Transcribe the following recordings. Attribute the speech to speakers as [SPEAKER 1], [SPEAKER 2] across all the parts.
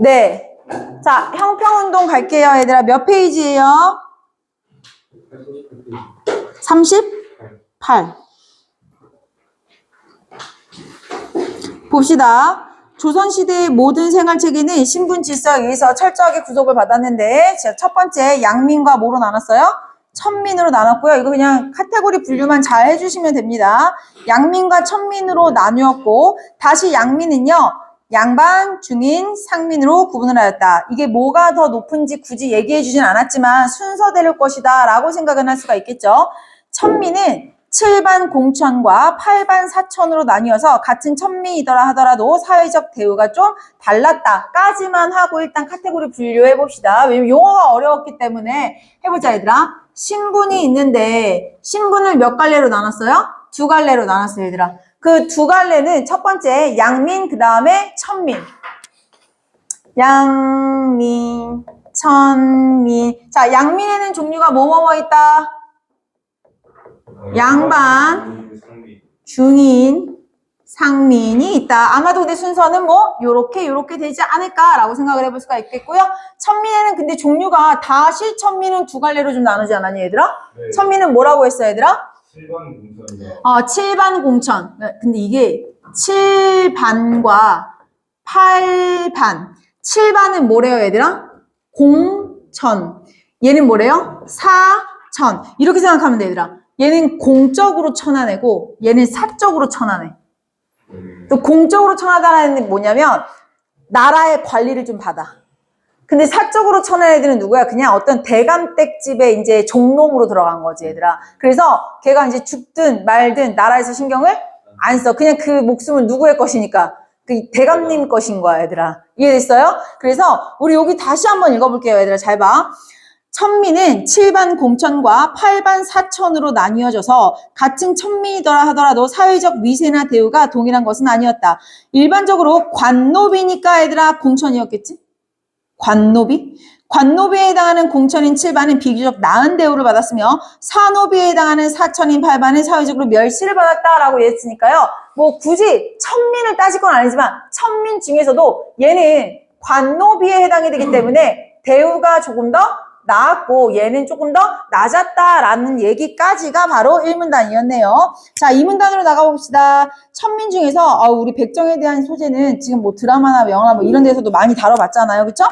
[SPEAKER 1] 네. 자, 형평운동 갈게요, 얘들아. 몇 페이지예요? 38. 봅시다. 조선시대의 모든 생활체계는 신분 질서에 의해서 철저하게 구속을 받았는데, 첫 번째 양민과 뭐로 나눴어요? 천민으로 나눴고요. 이거 그냥 카테고리 분류만 잘 해주시면 됩니다. 양민과 천민으로 나누었고, 다시 양민은요, 양반, 중인, 상민으로 구분을 하였다. 이게 뭐가 더 높은지 굳이 얘기해 주진 않았지만 순서대로 것이다 라고 생각은 할 수가 있겠죠. 천민은 7반 공천과 8반 사천으로 나뉘어서 같은 천민이더라 하더라도 사회적 대우가 좀 달랐다까지만 하고 일단 카테고리 분류해 봅시다. 왜냐면 용어가 어려웠기 때문에 해보자 얘들아. 신분이 있는데 신분을 몇 갈래로 나눴어요? 두 갈래로 나눴어요 얘들아. 그 두 갈래는 첫 번째 양민 그 다음에 천민. 양민, 천민. 자, 양민에는 종류가 뭐뭐뭐 있다? 양반, 중인, 상민이 있다. 아마도 근데 순서는 뭐 요렇게 되지 않을까라고 생각을 해볼 수가 있겠고요. 천민에는 근데 종류가 다시 천민은 두 갈래로 좀 나누지 않았니 얘들아? 네. 천민은 뭐라고 했어 얘들아? 7반 공천이요. 7반 공천. 근데 이게 7반과 8반. 7반은 뭐래요 얘들아? 공천. 얘는 뭐래요? 사천. 이렇게 생각하면 돼 얘들아. 얘는 공적으로 천하내고 얘는 사적으로 천하내. 또 공적으로 천하다라는 게 뭐냐면 나라의 관리를 좀 받아. 근데 사적으로 천한 애들은 누구야? 그냥 어떤 대감댁집에 이제 종놈으로 들어간 거지 얘들아. 그래서 걔가 이제 죽든 말든 나라에서 신경을 안 써. 그냥 그 목숨은 누구의 것이니까 그 대감님 것인 거야 얘들아. 이해됐어요? 그래서 우리 여기 다시 한번 읽어볼게요 얘들아. 잘 봐. 천민은 7반 공천과 8반 사천으로 나뉘어져서 같은 천민이더라 하더라도 사회적 위세나 대우가 동일한 것은 아니었다. 일반적으로 관노비니까 얘들아 공천이었겠지? 관노비? 관노비에 해당하는 공천인 7반은 비교적 나은 대우를 받았으며 사노비에 해당하는 사천인 8반은 사회적으로 멸시를 받았다라고 했으니까요. 뭐 굳이 천민을 따질 건 아니지만 천민 중에서도 얘는 관노비에 해당이 되기 때문에 대우가 조금 더 나았고 얘는 조금 더 낮았다라는 얘기까지가 바로 1문단이었네요. 자, 2문단으로 나가봅시다. 천민 중에서 우리 백정에 대한 소재는 지금 뭐 드라마나 영화나 뭐 이런 데서도 많이 다뤄봤잖아요. 그렇죠?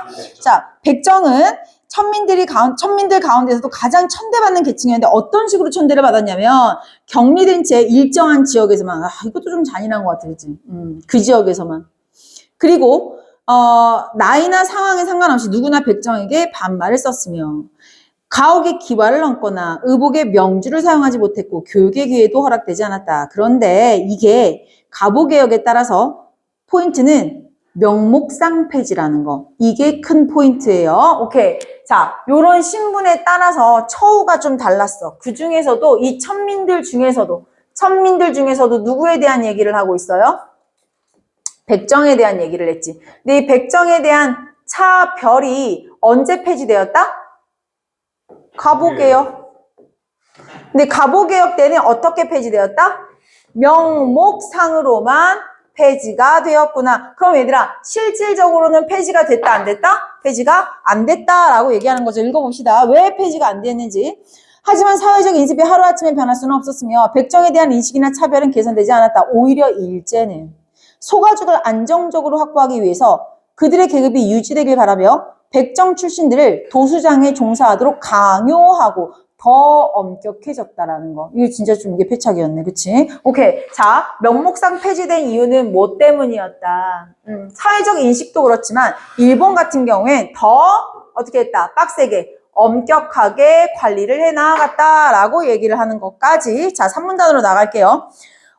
[SPEAKER 1] 자, 백정은 천민들 가운데서도 가장 천대받는 계층이었는데 어떤 식으로 천대를 받았냐면 격리된 채 일정한 지역에서만 이것도 좀 잔인한 것 같아. 그치? 그 지역에서만. 그리고 나이나 상황에 상관없이 누구나 백정에게 반말을 썼으며 가옥의 기와를 얹거나 의복의 명주를 사용하지 못했고 교육의 기회도 허락되지 않았다. 그런데 이게 가보개혁에 따라서 포인트는 명목상폐지라는 거. 이게 큰 포인트예요. 오케이. 자, 요런 신분에 따라서 처우가 좀 달랐어. 그 중에서도 이 천민들 중에서도 누구에 대한 얘기를 하고 있어요? 백정에 대한 얘기를 했지. 근데 이 백정에 대한 차별이 언제 폐지되었다? 가보개혁. 근데 가보개혁 때는 어떻게 폐지되었다? 명목상으로만 폐지가 되었구나. 그럼 얘들아, 실질적으로는 폐지가 됐다, 안 됐다? 폐지가 안 됐다라고 얘기하는 거죠. 읽어봅시다. 왜 폐지가 안 됐는지. 하지만 사회적 인식이 하루아침에 변할 수는 없었으며 백정에 대한 인식이나 차별은 개선되지 않았다. 오히려 일제는 소가죽을 안정적으로 확보하기 위해서 그들의 계급이 유지되길 바라며 백정 출신들을 도수장에 종사하도록 강요하고 더 엄격해졌다라는 거. 이게 진짜 좀 이게 패착이었네. 그치? 오케이. 자, 명목상 폐지된 이유는 뭐 때문이었다? 사회적 인식도 그렇지만 일본 같은 경우엔 더 어떻게 했다? 빡세게 엄격하게 관리를 해나갔다라고 얘기를 하는 것까지. 자, 3문단으로 나갈게요.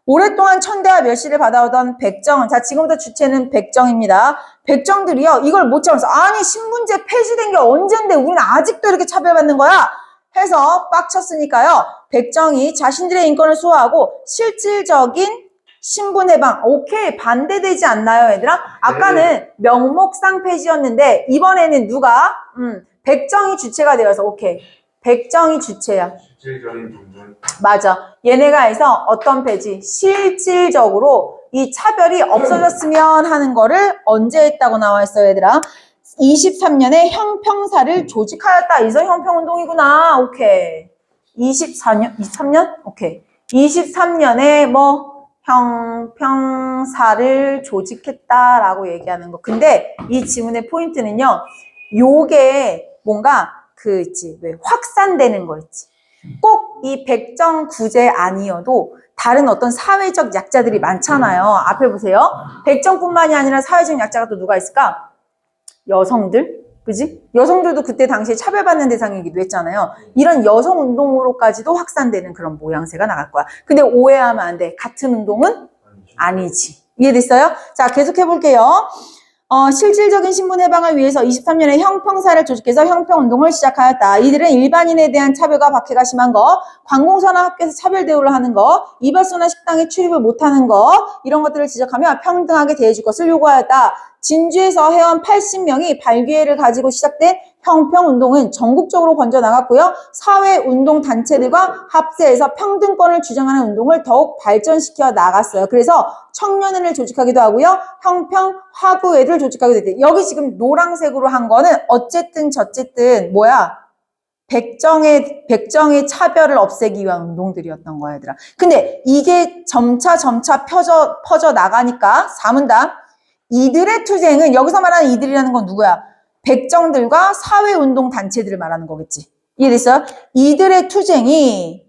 [SPEAKER 1] 오랫동안 천대와 멸시를 받아오던 백정, 자, 지금부터 주체는 백정입니다. 백정들이요, 이걸 못 참아서, 아니, 신분제 폐지된 게 언젠데 우리는 아직도 이렇게 차별받는 거야? 해서 빡쳤으니까요, 백정이 자신들의 인권을 수호하고 실질적인 신분 해방, 오케이, 반대되지 않나요, 얘들아? 아까는 명목상 폐지였는데, 이번에는 누가? 백정이 주체가 되어서, 오케이. 백정이 주체야.
[SPEAKER 2] 실질적인 존재.
[SPEAKER 1] 맞아. 얘네가 해서 어떤 폐지? 실질적으로 이 차별이 없어졌으면 하는 거를 언제 했다고 나와 있어요, 얘들아? 23년에 형평사를 조직하였다. 이서 형평운동이구나. 오케이. 24년? 23년? 오케이. 23년에 뭐 형평사를 조직했다라고 얘기하는 거. 근데 이 지문의 포인트는요. 요게 뭔가 그 있지. 왜 확산되는 거 있지. 꼭 이 백정구제 아니어도 다른 어떤 사회적 약자들이 많잖아요. 앞에 보세요. 백정뿐만이 아니라 사회적 약자가 또 누가 있을까? 여성들, 그지? 여성들도 그때 당시에 차별받는 대상이기도 했잖아요. 이런 여성 운동으로까지도 확산되는 그런 모양새가 나갈 거야. 근데 오해하면 안 돼. 같은 운동은 아니지. 이해됐어요? 자, 계속 해볼게요. 실질적인 신분 해방을 위해서 23년에 형평사를 조직해서 형평운동을 시작하였다. 이들은 일반인에 대한 차별과 박해가 심한 거, 관공서나 학교에서 차별 대우를 하는 거, 이발소나 식당에 출입을 못하는 거, 이런 것들을 지적하며 평등하게 대해줄 것을 요구하였다. 진주에서 회원 80명이 발기회를 가지고 시작된 형평운동은 전국적으로 번져나갔고요. 사회운동단체들과 합세해서 평등권을 주장하는 운동을 더욱 발전시켜 나갔어요. 그래서 청년회를 조직하기도 하고요. 형평화구회를 조직하기도 했대요. 여기 지금 노란색으로 한 거는 어쨌든 저쨌든 뭐야? 백정의 차별을 없애기 위한 운동들이었던 거야, 얘들아. 근데 이게 점차 퍼져 나가니까 사문답. 이들의 투쟁은 여기서 말하는 이들이라는 건 누구야? 백정들과 사회운동 단체들을 말하는 거겠지. 이해됐어요? 이들의 투쟁이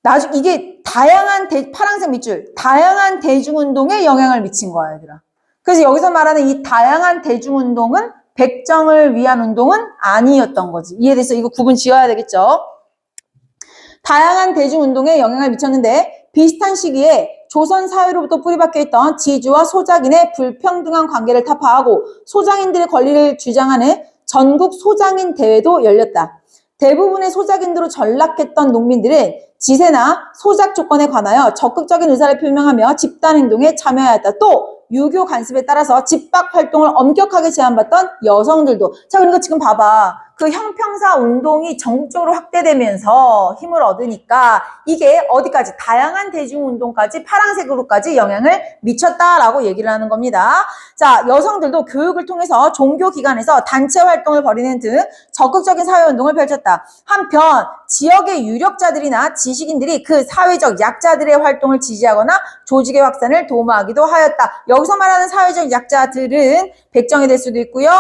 [SPEAKER 1] 나중에 이게 파란색 밑줄 다양한 대중운동에 영향을 미친 거야, 얘들아. 그래서 여기서 말하는 이 다양한 대중운동은 백정을 위한 운동은 아니었던 거지. 이해됐어? 이거 구분 지어야 되겠죠? 다양한 대중운동에 영향을 미쳤는데 비슷한 시기에 조선 사회로부터 뿌리박혀 있던 지주와 소작인의 불평등한 관계를 타파하고 소장인들의 권리를 주장하는 전국 소장인 대회도 열렸다. 대부분의 소작인으로 전락했던 농민들은 지세나 소작 조건에 관하여 적극적인 의사를 표명하며 집단행동에 참여하였다. 또 유교 관습에 따라서 집박 활동을 엄격하게 제한받던 여성들도. 자, 그러니까 지금 봐봐. 그 형평사 운동이 전국적으로 확대되면서 힘을 얻으니까 이게 어디까지 다양한 대중운동까지 파란색으로까지 영향을 미쳤다라고 얘기를 하는 겁니다. 자, 여성들도 교육을 통해서 종교기관에서 단체 활동을 벌이는 등 적극적인 사회운동을 펼쳤다. 한편 지역의 유력자들이나 지식인들이 그 사회적 약자들의 활동을 지지하거나 조직의 확산을 도모하기도 하였다. 여기서 말하는 사회적 약자들은 백정이 될 수도 있고요.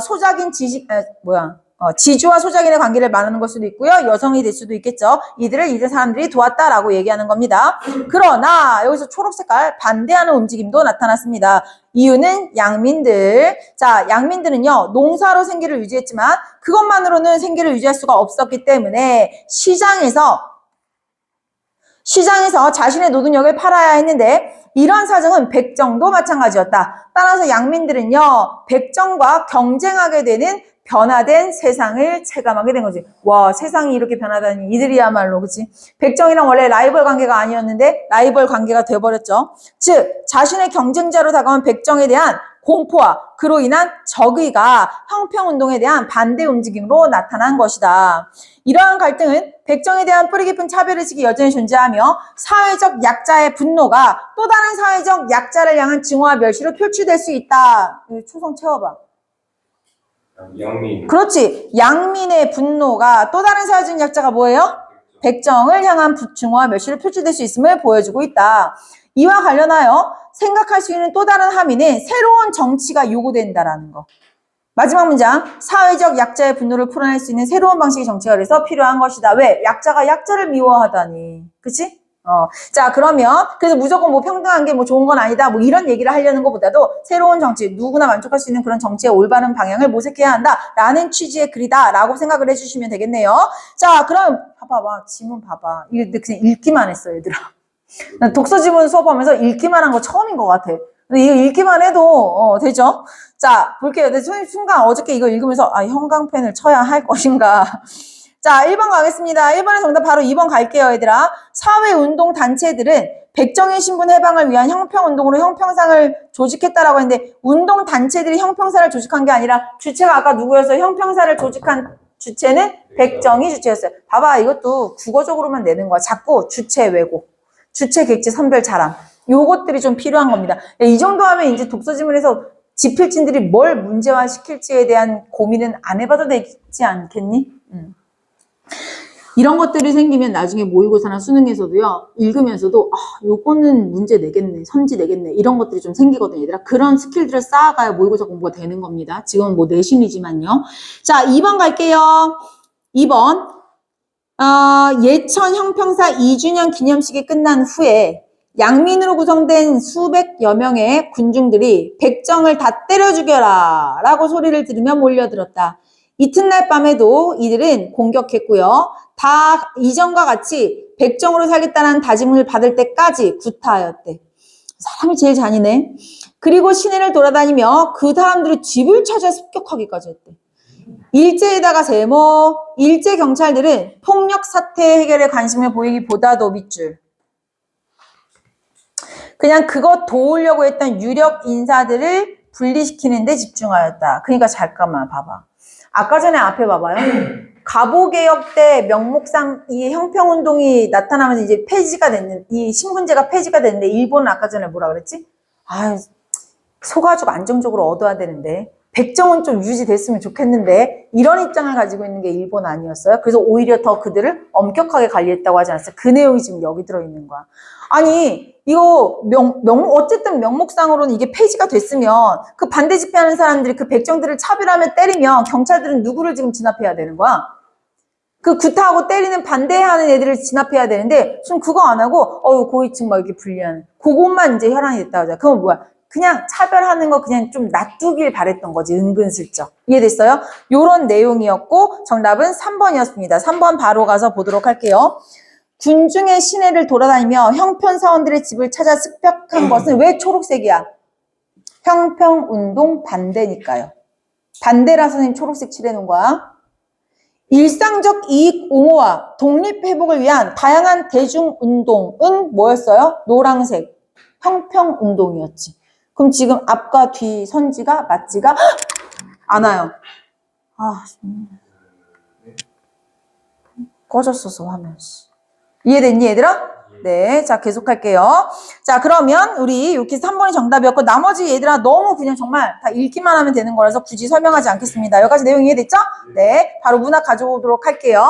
[SPEAKER 1] 소작인 지주와 소작인의 관계를 말하는 걸 수도 있고요. 여성이 될 수도 있겠죠. 이들 사람들이 도왔다라고 얘기하는 겁니다. 그러나 여기서 초록 색깔 반대하는 움직임도 나타났습니다. 이유는 양민들. 자, 양민들은요, 농사로 생계를 유지했지만 그것만으로는 생계를 유지할 수가 없었기 때문에 시장에서 자신의 노동력을 팔아야 했는데 이러한 사정은 백정도 마찬가지였다. 따라서 양민들은요, 백정과 경쟁하게 되는 변화된 세상을 체감하게 된 거지. 와, 세상이 이렇게 변하다니 이들이야말로, 그치? 백정이랑 원래 라이벌 관계가 아니었는데 라이벌 관계가 돼버렸죠. 즉, 자신의 경쟁자로 다가온 백정에 대한 공포와 그로 인한 적의가 형평운동에 대한 반대 움직임으로 나타난 것이다. 이러한 갈등은 백정에 대한 뿌리 깊은 차별의식이 여전히 존재하며 사회적 약자의 분노가 또 다른 사회적 약자를 향한 증오와 멸시로 표출될 수 있다. 초성 채워봐.
[SPEAKER 2] 양민.
[SPEAKER 1] 그렇지. 양민의 분노가 또 다른 사회적 약자가 뭐예요? 백정을 향한 증오와 멸시로 표출될 수 있음을 보여주고 있다. 이와 관련하여 생각할 수 있는 또 다른 함의는 새로운 정치가 요구된다라는 거. 마지막 문장. 사회적 약자의 분노를 풀어낼 수 있는 새로운 방식의 정치가 그래서 필요한 것이다. 왜? 약자가 약자를 미워하다니. 그치? 자, 그러면 그래서 무조건 뭐 평등한 게 뭐 좋은 건 아니다. 뭐 이런 얘기를 하려는 것보다도 새로운 정치, 누구나 만족할 수 있는 그런 정치의 올바른 방향을 모색해야 한다라는 취지의 글이다라고 생각을 해주시면 되겠네요. 자, 그럼 봐봐. 지문 봐봐. 이거 그냥 읽기만 했어, 얘들아. 난 독서 지문 수업하면서 읽기만 한 거 처음인 것 같아. 근데 이거 읽기만 해도 되죠? 자, 볼게요. 근데 순간 어저께 이거 읽으면서 형광펜을 쳐야 할 것인가. 자, 1번 가겠습니다. 1번의 정답 바로 2번 갈게요, 얘들아. 사회운동 단체들은 백정의 신분 해방을 위한 형평운동으로 형평상을 조직했다라고 했는데 운동 단체들이 형평사를 조직한 게 아니라 주체가 아까 누구였어요? 형평사를 조직한 주체는 백정이 주체였어요. 봐봐, 이것도 국어적으로만 내는 거야. 자꾸 주체 왜곡, 주체 객체 선별 잘함. 요것들이 좀 필요한 겁니다. 이 정도 하면 이제 독서지문에서 지필진들이 뭘 문제화 시킬지에 대한 고민은 안 해봐도 되지 않겠니? 이런 것들이 생기면 나중에 모의고사나 수능에서도요, 읽으면서도, 요거는 문제 내겠네, 선지 내겠네, 이런 것들이 좀 생기거든요, 얘들아. 그런 스킬들을 쌓아가야 모의고사 공부가 되는 겁니다. 지금은 뭐 내신이지만요. 자, 2번 갈게요. 2번. 예천 형평사 2주년 기념식이 끝난 후에 양민으로 구성된 수백여 명의 군중들이 백정을 다 때려 죽여라 라고 소리를 들으며 몰려들었다. 이튿날 밤에도 이들은 공격했고요. 다 이전과 같이 백정으로 살겠다는 다짐을 받을 때까지 구타하였대. 사람이 제일 잔인해. 그리고 시내를 돌아다니며 그 사람들의 집을 찾아 습격하기까지 했대. 일제에다가 세모, 일제 경찰들은 폭력 사태 해결에 관심을 보이기보다도 밑줄. 그냥 그거 도우려고 했던 유력 인사들을 분리시키는 데 집중하였다. 그러니까 잠깐만 봐봐. 아까 전에 앞에 봐봐요. 갑오개혁 때 명목상 이 형평운동이 나타나면서 이제 폐지가 됐는, 이 신분제가 폐지가 됐는데 일본은 아까 전에 뭐라 그랬지? 소가죽 안정적으로 얻어야 되는데 백정은 좀 유지됐으면 좋겠는데 이런 입장을 가지고 있는 게 일본 아니었어요? 그래서 오히려 더 그들을 엄격하게 관리했다고 하지 않았어요? 그 내용이 지금 여기 들어있는 거야. 아니 이거 어쨌든 명목상으로는 이게 폐지가 됐으면 그 반대 집회하는 사람들이 그 백정들을 차별하며 때리면 경찰들은 누구를 지금 진압해야 되는 거야? 그 구타하고 때리는 반대하는 애들을 진압해야 되는데 지금 그거 안 하고 고위층 막 이렇게 분리하는 그것만 이제 혈안이 됐다고 하잖아. 그건 뭐야? 그냥 차별하는 거 그냥 좀 놔두길 바랬던 거지, 은근슬쩍. 이해됐어요? 요런 내용이었고 정답은 3번이었습니다. 3번 바로 가서 보도록 할게요. 군중의 시내를 돌아다니며 형편사원들의 집을 찾아 습격한 것은 왜 초록색이야? 형평운동 반대니까요. 반대라 선생님 초록색 칠해놓은 거야. 일상적 이익 옹호와 독립회복을 위한 다양한 대중운동은 뭐였어요? 노란색. 형평운동이었지. 그럼 지금 앞과 뒤 선지가 맞지가 않아요. 꺼졌어서 화면. 이해됐니 얘들아? 네, 자 계속할게요. 자 그러면 우리 이렇게 3번이 정답이었고 나머지 얘들아 너무 그냥 정말 다 읽기만 하면 되는 거라서 굳이 설명하지 않겠습니다. 여기까지 내용 이해됐죠? 네, 바로 문학 가져오도록 할게요.